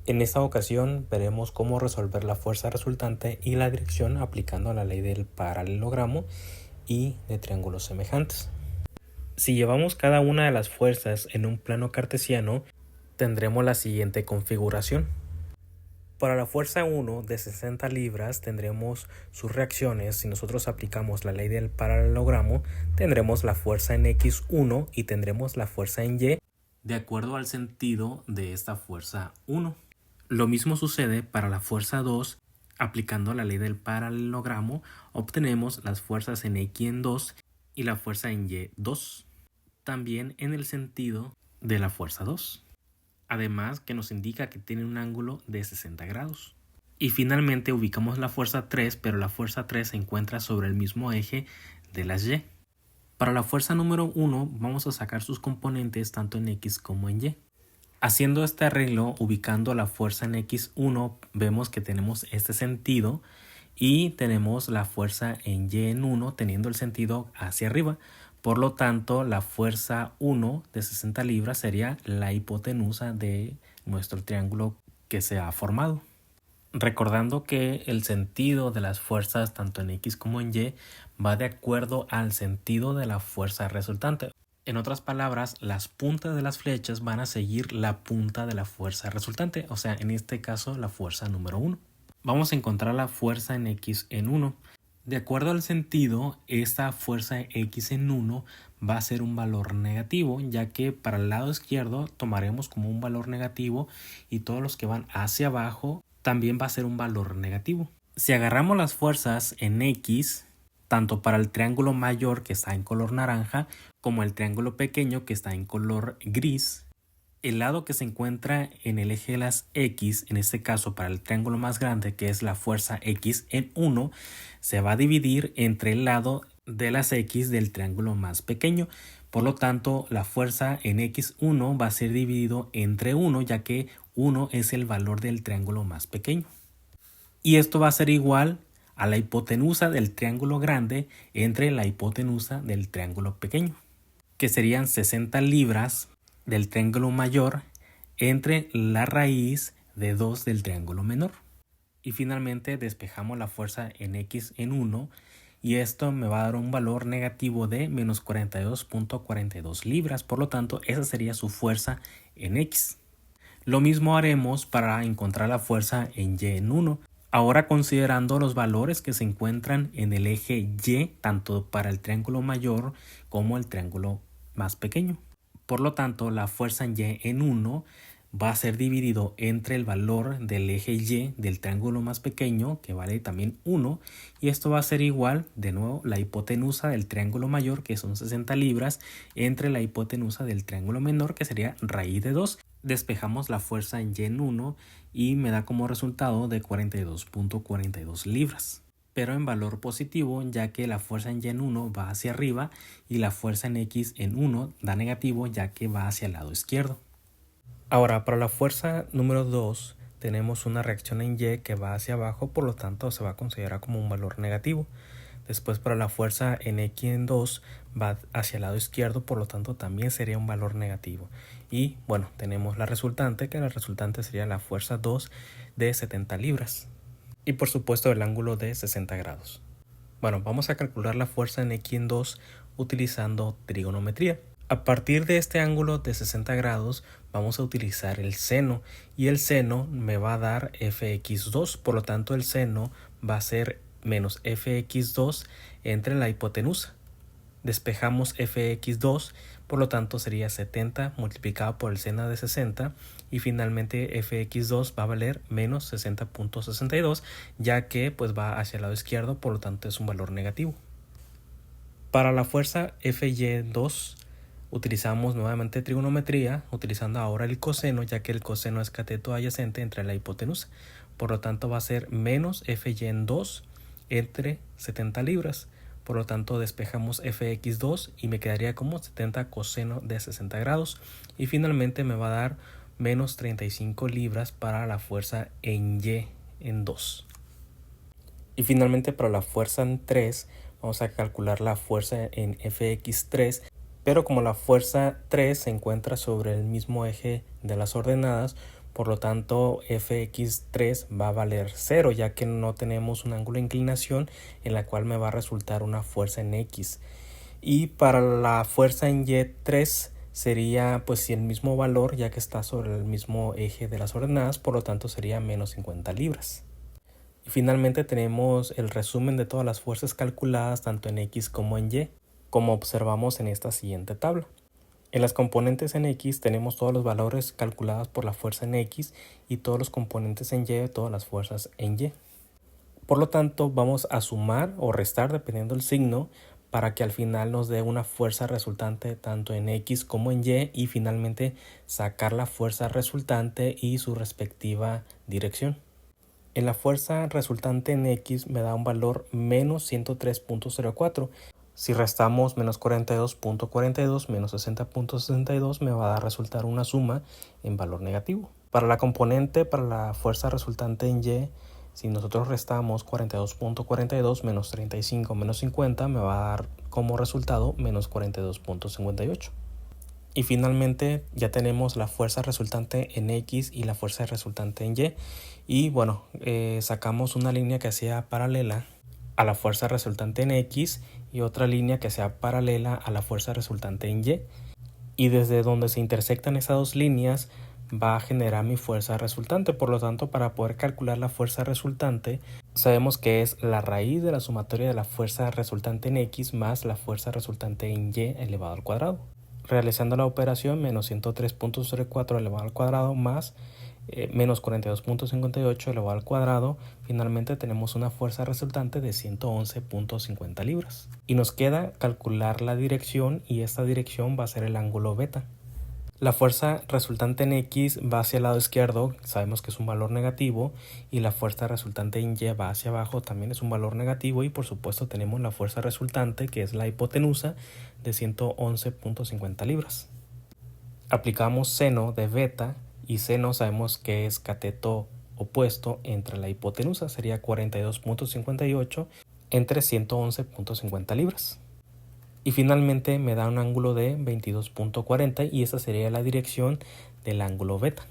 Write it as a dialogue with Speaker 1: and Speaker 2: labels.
Speaker 1: En esta ocasión veremos cómo resolver la fuerza resultante y la dirección aplicando la ley del paralelogramo y de triángulos semejantes. Si llevamos cada una de las fuerzas en un plano cartesiano, tendremos la siguiente configuración. Para la fuerza 1 de 60 libras tendremos sus reacciones. Si nosotros aplicamos la ley del paralelogramo, tendremos la fuerza en X1 y tendremos la fuerza en Y de acuerdo al sentido de esta fuerza 1. Lo mismo sucede para la fuerza 2. Aplicando la ley del paralelogramo, obtenemos las fuerzas en X en 2 y la fuerza en Y2, también en el sentido de la fuerza 2. Además que nos indica que tiene un ángulo de 60 grados. Y finalmente ubicamos la fuerza 3, pero la fuerza 3 se encuentra sobre el mismo eje de las Y. Para la fuerza número 1 vamos a sacar sus componentes tanto en X como en Y. Haciendo este arreglo, ubicando la fuerza en X1, vemos que tenemos este sentido y tenemos la fuerza en Y en 1 teniendo el sentido hacia arriba. Por lo tanto, la fuerza 1 de 60 libras sería la hipotenusa de nuestro triángulo que se ha formado. Recordando que el sentido de las fuerzas tanto en X como en Y va de acuerdo al sentido de la fuerza resultante. En otras palabras, las puntas de las flechas van a seguir la punta de la fuerza resultante, o sea, en este caso la fuerza número 1. Vamos a encontrar la fuerza en X en 1. De acuerdo al sentido, esta fuerza X en 1 va a ser un valor negativo, ya que para el lado izquierdo tomaremos como un valor negativo y todos los que van hacia abajo también va a ser un valor negativo. Si agarramos las fuerzas en X, tanto para el triángulo mayor que está en color naranja como el triángulo pequeño que está en color gris, el lado que se encuentra en el eje de las X, en este caso para el triángulo más grande que es la fuerza X en 1, se va a dividir entre el lado de las X del triángulo más pequeño. Por lo tanto, la fuerza en X1 va a ser dividido entre 1, ya que 1 es el valor del triángulo más pequeño. Y esto va a ser igual a la hipotenusa del triángulo grande entre la hipotenusa del triángulo pequeño, que serían 60 libras del triángulo mayor entre la raíz de 2 del triángulo menor. Y finalmente despejamos la fuerza en X en 1 y esto me va a dar un valor negativo de menos 42.42 libras. Por lo tanto, esa sería su fuerza en X. Lo mismo haremos para encontrar la fuerza en Y en 1. Ahora considerando los valores que se encuentran en el eje Y, tanto para el triángulo mayor como el triángulo más pequeño. Por lo tanto, la fuerza en Y en 1 va a ser dividido entre el valor del eje Y del triángulo más pequeño, que vale también 1, y esto va a ser igual, de nuevo, la hipotenusa del triángulo mayor, que son 60 libras, entre la hipotenusa del triángulo menor, que sería raíz de 2. Despejamos la fuerza en Y en 1 y me da como resultado de 42.42 libras. Pero en valor positivo, ya que la fuerza en Y en 1 va hacia arriba y la fuerza en X en 1 da negativo, ya que va hacia el lado izquierdo. Ahora, para la fuerza número 2 tenemos una reacción en Y que va hacia abajo, por lo tanto se va a considerar como un valor negativo. Después para la fuerza en X en 2 va hacia el lado izquierdo, por lo tanto también sería un valor negativo. Y bueno, tenemos la resultante, que la resultante sería la fuerza 2 de 70 libras. Y por supuesto el ángulo de 60 grados. Bueno, vamos a calcular la fuerza en X en 2 utilizando trigonometría. A partir de este ángulo de 60 grados vamos a utilizar el seno y el seno me va a dar fx2, por lo tanto el seno va a ser menos fx2 entre la hipotenusa. Despejamos fx2, por lo tanto sería 70 multiplicado por el seno de 60 y finalmente fx2 va a valer menos 60.62, ya que pues va hacia el lado izquierdo, por lo tanto es un valor negativo. Para la fuerza fy2 utilizamos nuevamente trigonometría, utilizando ahora el coseno, ya que el coseno es cateto adyacente entre la hipotenusa. Por lo tanto va a ser menos fy en 2 entre 70 libras. Por lo tanto despejamos fx2 y me quedaría como 70 coseno de 60 grados. Y finalmente me va a dar menos 35 libras para la fuerza en Y en 2. Y finalmente para la fuerza en 3 vamos a calcular la fuerza en fx3. Pero como la fuerza 3 se encuentra sobre el mismo eje de las ordenadas, por lo tanto fx3 va a valer 0, ya que no tenemos un ángulo de inclinación en la cual me va a resultar una fuerza en x. Y para la fuerza en y3 sería pues el mismo valor, ya que está sobre el mismo eje de las ordenadas, por lo tanto sería menos 50 libras. Y finalmente tenemos el resumen de todas las fuerzas calculadas tanto en X como en Y, como observamos en esta siguiente tabla. En las componentes en X tenemos todos los valores calculados por la fuerza en X y todos los componentes en Y, todas las fuerzas en Y. Por lo tanto, vamos a sumar o restar dependiendo del signo para que al final nos dé una fuerza resultante tanto en X como en Y y finalmente sacar la fuerza resultante y su respectiva dirección. En la fuerza resultante en X me da un valor menos 103.04. Si restamos menos 42.42 menos 60.62 me va a resultar una suma en valor negativo. Para la componente, para la fuerza resultante en Y, si nosotros restamos 42.42 menos 35 menos 50 me va a dar como resultado menos 42.58. Y finalmente ya tenemos la fuerza resultante en X y la fuerza resultante en Y. Y bueno, sacamos una línea que sea paralela a la fuerza resultante en X y otra línea que sea paralela a la fuerza resultante en Y. Y desde donde se intersectan esas dos líneas va a generar mi fuerza resultante. Por lo tanto, para poder calcular la fuerza resultante, sabemos que es la raíz de la sumatoria de la fuerza resultante en X más la fuerza resultante en Y elevado al cuadrado. Realizando la operación, menos 103.04 elevado al cuadrado más menos 42.58 elevado al cuadrado, finalmente tenemos una fuerza resultante de 111.50 libras. Y nos queda calcular la dirección y esta dirección va a ser el ángulo beta. La fuerza resultante en X va hacia el lado izquierdo, sabemos que es un valor negativo, y la fuerza resultante en Y va hacia abajo, también es un valor negativo, y por supuesto tenemos la fuerza resultante, que es la hipotenusa, de 111.50 libras. Aplicamos seno de beta, y seno sabemos que es cateto opuesto entre la hipotenusa, sería 42.58 entre 111.50 libras. Y finalmente me da un ángulo de 22.40 y esa sería la dirección del ángulo beta.